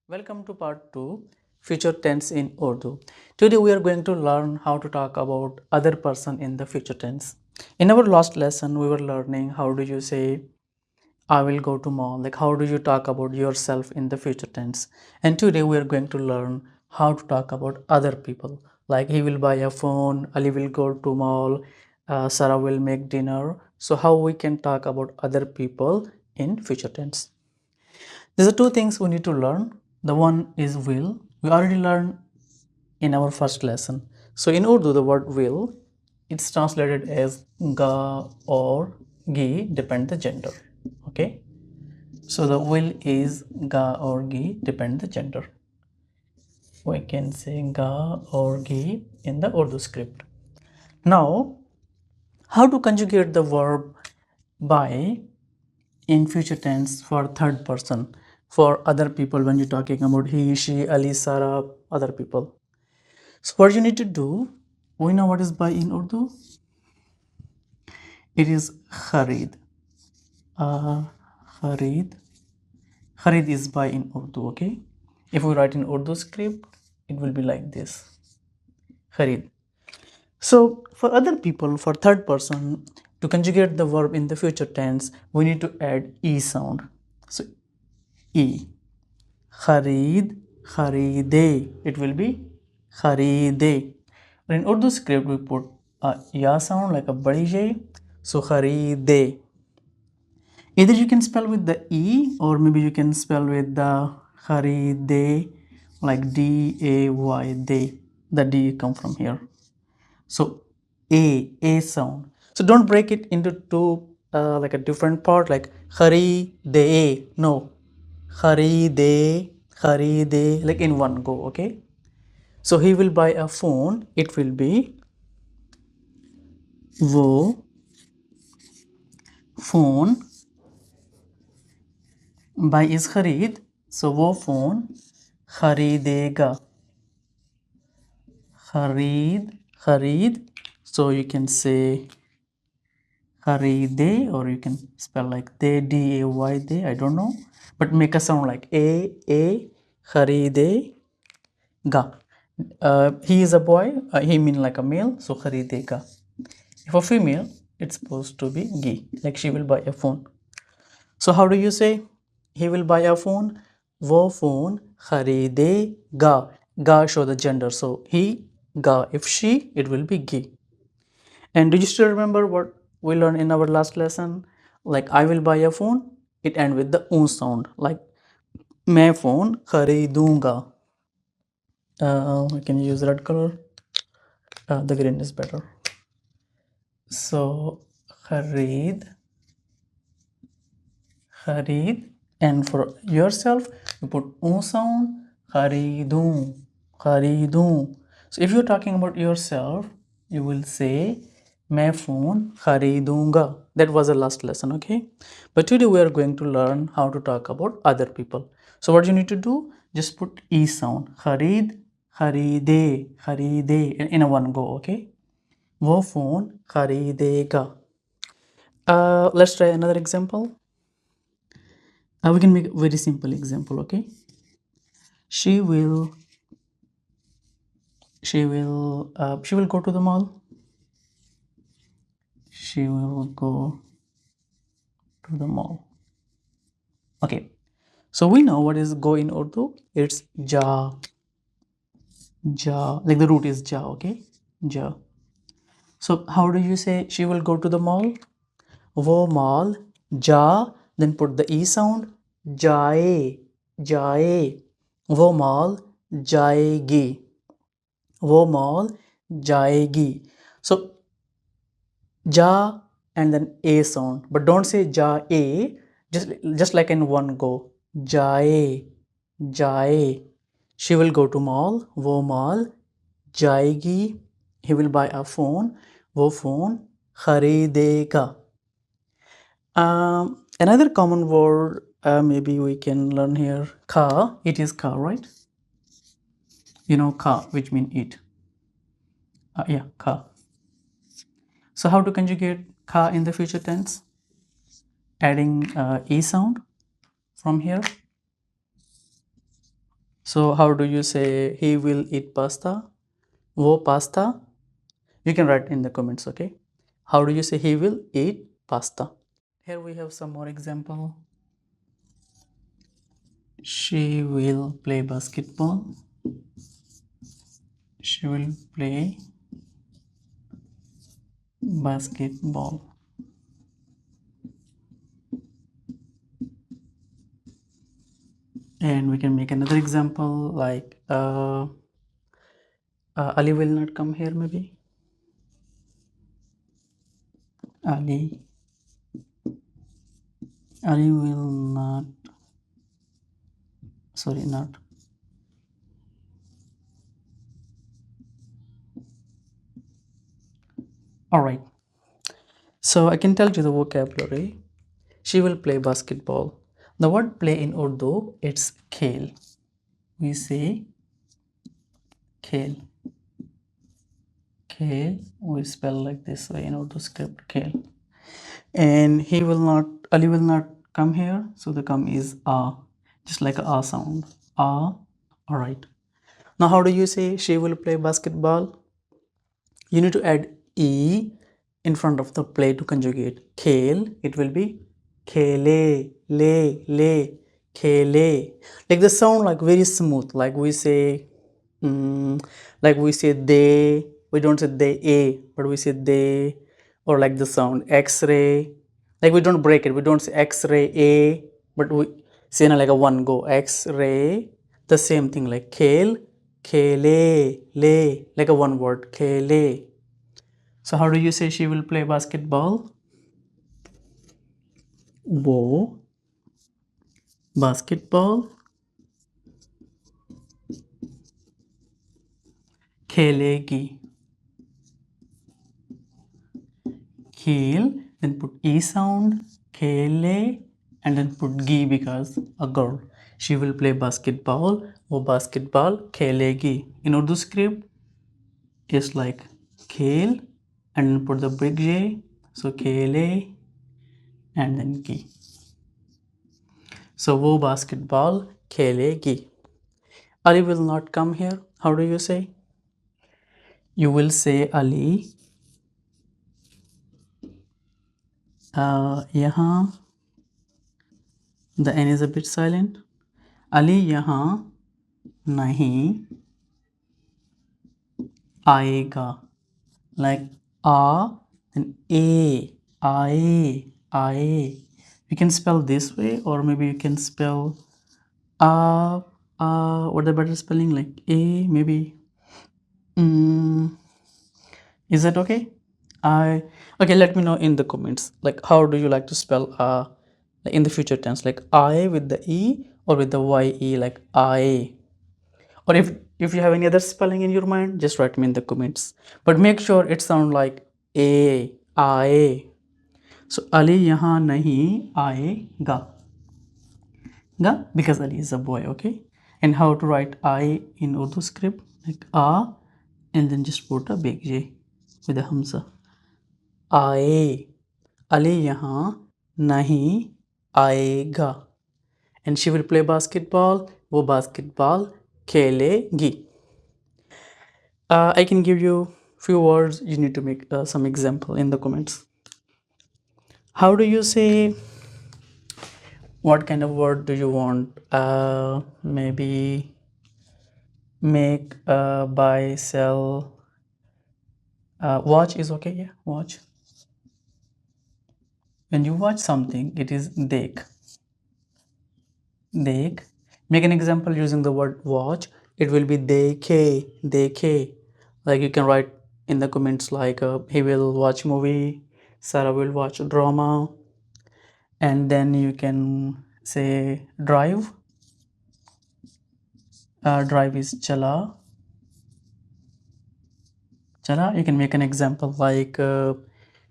Welcome to part 2, future tense in Urdu. Today we are going to learn how to talk about other person in the future tense. In our last lesson we were learning how do you say I will go to mall, like how do you talk about yourself in the future tense. And today we are going to learn how to talk about other people, like he will buy a phone, Ali will go to mall, Sarah will make dinner. So how we can talk about other people in future tense. There are two things we need to learn. The one is will. We already learned in our first lesson. So in Urdu, the word will, it's translated as ga or gi, depend the gender. Okay. So the will is ga or gi, depend the gender. We can say ga or gi in the Urdu script. Now, how to conjugate the verb by in future tense for third person, for other people when you're talking about he, she, Ali, Sarah, other people. So what you need to do, we know what is buy in Urdu. It is kharid. Kharid. Kharid is buy in Urdu, okay? If we write in Urdu script, it will be like this. Kharid. So for other people, for third person, to conjugate the verb in the future tense, we need to add E sound. So E. Kharid, kharide. It will be kharide. But in Urdu script, we put a ya sound like a badi J. So kharide. Either you can spell with the E or maybe you can spell with the kharide like D-A-Y, day. The D come from here. So A sound. So don't break it into two like a different part like kharide. No, kharide, like in one go, okay? So he will buy a phone. It will be wo phone. Buy is kharid. So wo phone kharidega. Kharid. So you can say kharide or you can spell like day, day, I don't know. But make a sound like a kharide ga. He is a boy, he mean like a male, so kharidega. If a female, it's supposed to be gi, like she will buy a phone. So how do you say he will buy a phone? Wo phone kharidega. Ga show the gender, so he ga. If she, it will be gi. And do you still remember what we learned in our last lesson? Like I will buy a phone, it ends with the un sound. Like मैं phone खरीदूंगा. We can use red color. The green is better. So kharid, and for yourself you put un sound kharidun. So if you're talking about yourself, you will say मैं phone खरीदूंगा. That was the last lesson, okay? But today we are going to learn how to talk about other people. So what you need to do, just put e sound. खरीदे in a one go, okay? वो phone खरीदेगा. Let's try another example. We can make a very simple example, okay? She will go to the mall. She will go to the mall. Okay, so we know what is go in Urdu. It's ja, like the root is ja, okay? Ja. So how do you say she will go to the mall? Wo mall, ja, then put the e sound, jaye. वो mall जाएगी. वो mall जाएगी. So ja and then a sound, but don't say ja a. Just like in one go. Jaye. She will go to mall. वो mall जाएगी. He will buy a phone. वो phone खरीदेगा. Another common word maybe we can learn here. Ka. It is ka, right? You know ka, which means eat. Yeah, ka. So how to conjugate ka in the future tense? Adding e sound from here. So how do you say he will eat pasta? Wo pasta? You can write in the comments, okay? How do you say he will eat pasta? Here we have some more example. She will play basketball. She will play basketball. And we can make another example like Ali will not come here maybe. Ali will not, sorry, not. All right. So I can tell you the vocabulary. She will play basketball. The word play in Urdu, it's khel. We say khel. Khel, we spell like this way in Urdu script, khel. And Ali will not come here. So the come is a, just like a sound. A. All right. Now, how do you say she will play basketball? You need to add e in front of the play to conjugate. Khel, it will be khele, le, khele. Like the sound like very smooth. Like we say, they. We don't say they a, but we say they, or like the sound X-ray. Like we don't break it. We don't say X-ray a, but we say like a one go X-ray. The same thing like khel, khele, le, like a one word khele. So how do you say she will play basketball? वो basketball खेलेगी. खेल, then put e sound, खेले, and then put gi because a girl. She will play basketball. वो basketball खेलेगी. In Urdu script, it's like खेल and then put the big J. So खेले and then gi. So वो basketball खेलेगी. Ali will not come here. How do you say? You will say Ali. यहाँ the N is a bit silent. Ali यहाँ नहीं आएगा. Like a and a, आए. You can spell this way, or maybe you can spell what the better spelling, like a maybe. Is that okay? Okay, let me know in the comments, like how do you like to spell in the future tense, like I with the e or with the ye, like I. Or if you have any other spelling in your mind, just write me in the comments, but make sure it sound like a, I. So Ali yahan nahi aayega, ga, because Ali is a boy, okay? And how to write I in Urdu script, like a, and then just put a big J with a hamza. आए. Ali यहाँ नहीं आएगा. And she will play basketball. वो basketball खेलेगी. I can give you few words. You need to make some example in the comments. How do you say? What kind of word do you want? Maybe make, buy, sell. Watch is okay. Yeah, watch. When you watch something, it is देख. देख. Make an example using the word watch. It will be देखे. Like you can write in the comments like he will watch movie, Sarah will watch drama, and then you can say drive. Drive is chala. You can make an example like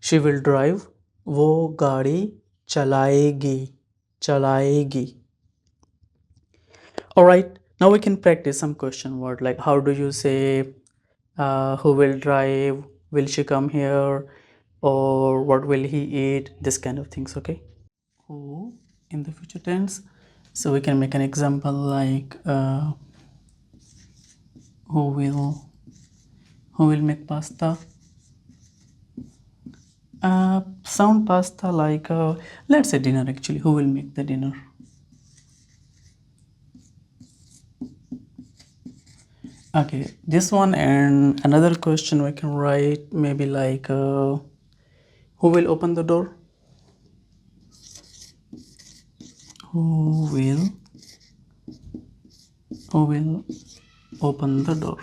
she will drive. वो गाड़ी चलाएगी. All right, now we can practice some question word, like how do you say who will drive, will she come here, or what will he eat, this kind of things, okay? Who in the future tense. So we can make an example like who will make pasta? Sound pasta like let's say dinner actually. Who will make the dinner? Okay, this one, and another question we can write maybe like who will open the door? Who will open the door?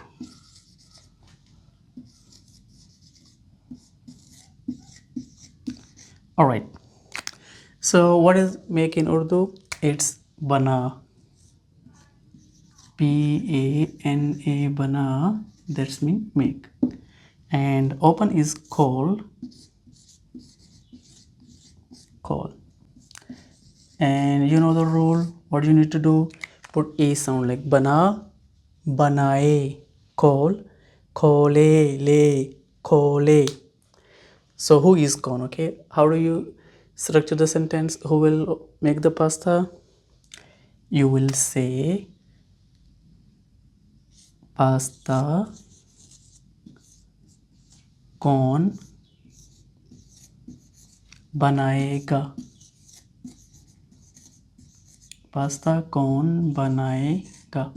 All right. So what is make in Urdu? It's bana. Bana, bana. That's mean make. And open is call. Call. And you know the rule. What you need to do? Put a sound like bana, banae. Call, khole, le, khole. So who is gone? Okay. How do you structure the sentence? Who will make the pasta? You will say pasta कौन बनाएगा? Pasta कौन बनाएगा?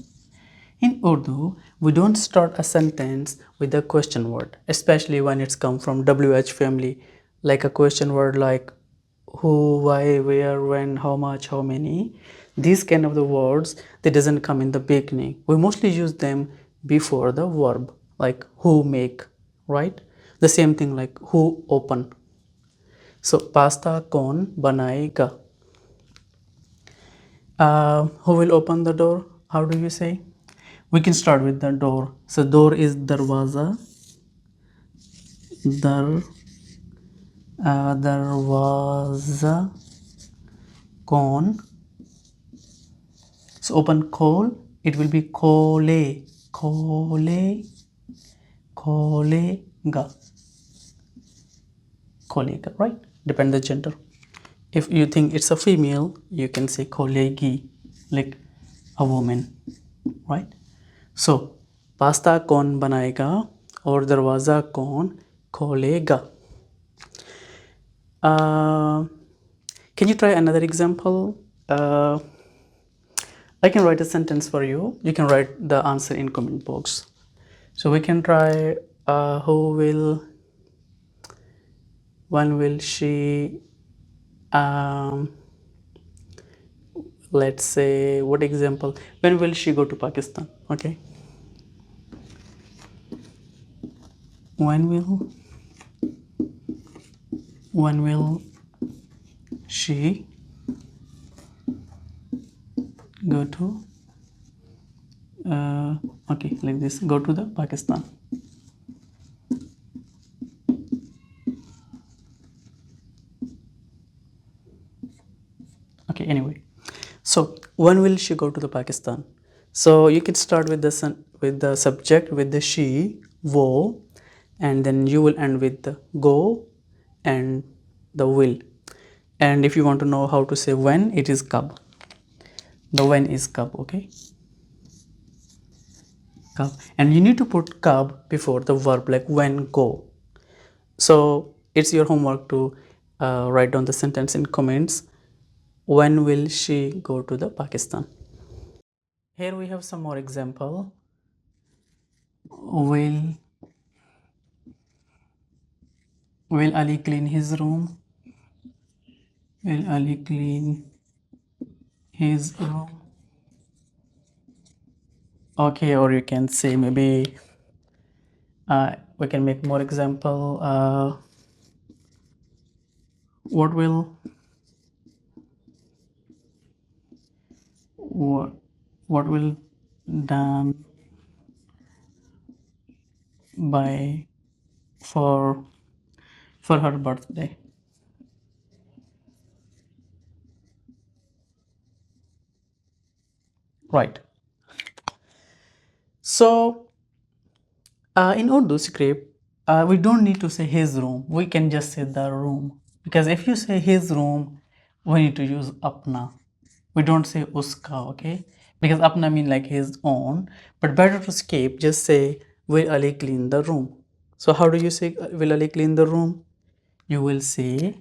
In Urdu, we don't start a sentence with a question word, especially when it's come from WH family, like a question word like who, why, where, when, how much, how many. These kind of the words, they doesn't come in the beginning. We mostly use them before the verb, like who make, right? The same thing like who open. So pasta कौन बनाएगा? Who will open the door? How do you say? We can start with the door. So door is darwaza. Darwaza कौन? So open call. It will be khole. Khole. Kholega. Kholega, right? Depend the gender. If you think it's a female, you can say kholegi, like a woman, right? So pasta कौन बनाएगा और दरवाज़ा कौन खोलेगा? Can you try another example? I can write a sentence for you. You can write the answer in comment box. So we can try when will she, let's say, what example? When will she go to Pakistan? Okay. When will she go to okay, like this, go to the Pakistan. Okay, anyway, so when will she go to the Pakistan? So you can start with the subject with the she, wo, and then you will end with the go and the will. And if you want to know how to say when, it is kab. The when is kab, okay? Kab. And you need to put kab before the verb, like when, go. So it's your homework to write down the sentence in comments. When will she go to the Pakistan? Here we have some more example. Will Ali clean his room? Will Ali clean his room? Okay, or you can say maybe we can make more example. What will done by for her birthday? Right. So in Urdu script, we don't need to say his room. We can just say the room, because if you say his room, we need to use apna. We don't say uska, okay? because apna mean like his own, but better to skip, just say will Ali clean the room. So how do you say will Ali clean the room? You will say,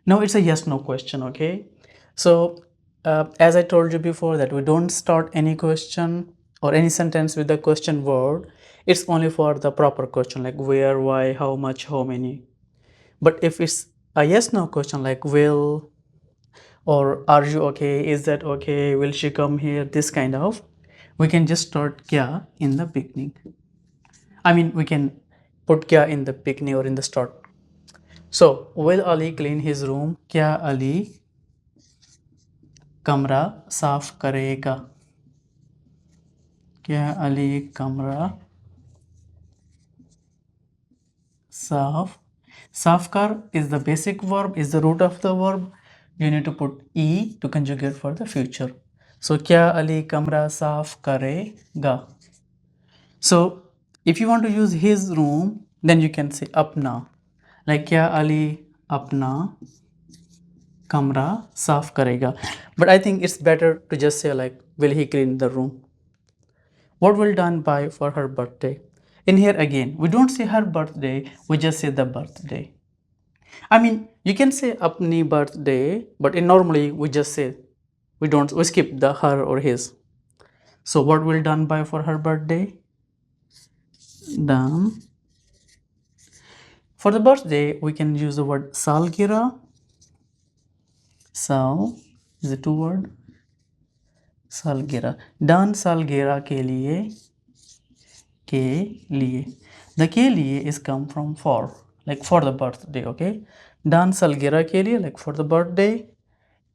no, it's a yes no question, okay? So as I told you before that we don't start any question or any sentence with the question word. It's only for the proper question like where, why, how much, how many. But if it's a yes no question like will or are you okay, is that okay, will she come here, this kind of, we can just start kya in the beginning. I mean we can put kya in the beginning or in the start. So will Ali clean his room? क्या Ali कमरा साफ करेगा? क्या Ali कमरा साफ? Safkar is the basic verb, is the root of the verb. You need to put e to conjugate for the future. So क्या Ali कमरा साफ करेगा? So if you want to use his room, then you can say अपना. Like क्या Ali अपना कमरा साफ करेगा? But I think it's better to just say like will he clean the room? What will done buy for her birthday? In here again, we don't say her birthday, we just say the birthday. I mean, you can say apni birthday, but in normally we just say we skip the her or his. So what will done buy for her birthday? Done. For the birthday, we can use the word salgira. Sal is a two word. Salgira. Done salgira के लिए. The के लिए is come from for, like for the birthday, okay? Done salgira के लिए, like for the birthday.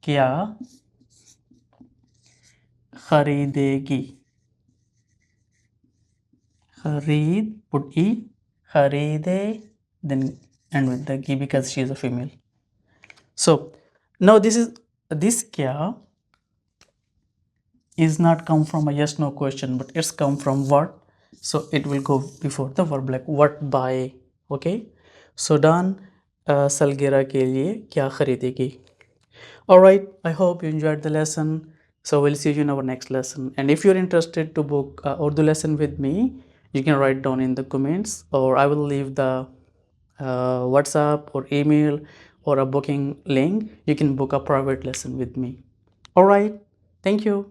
क्या खरीदेगी? खरीद, put e. खरीदे, then end with the की because she is a female. So now this क्या is not come from a yes no question, but it's come from what, so it will go before the verb like what buy, okay? So done salgira के लिए क्या खरीदेगी? Alright, I hope you enjoyed the lesson. So we'll see you in our next lesson. And if you're interested to book Urdu lesson with me, you can write down in the comments, or I will leave the WhatsApp or email or a booking link. You can book a private lesson with me. Alright, thank you.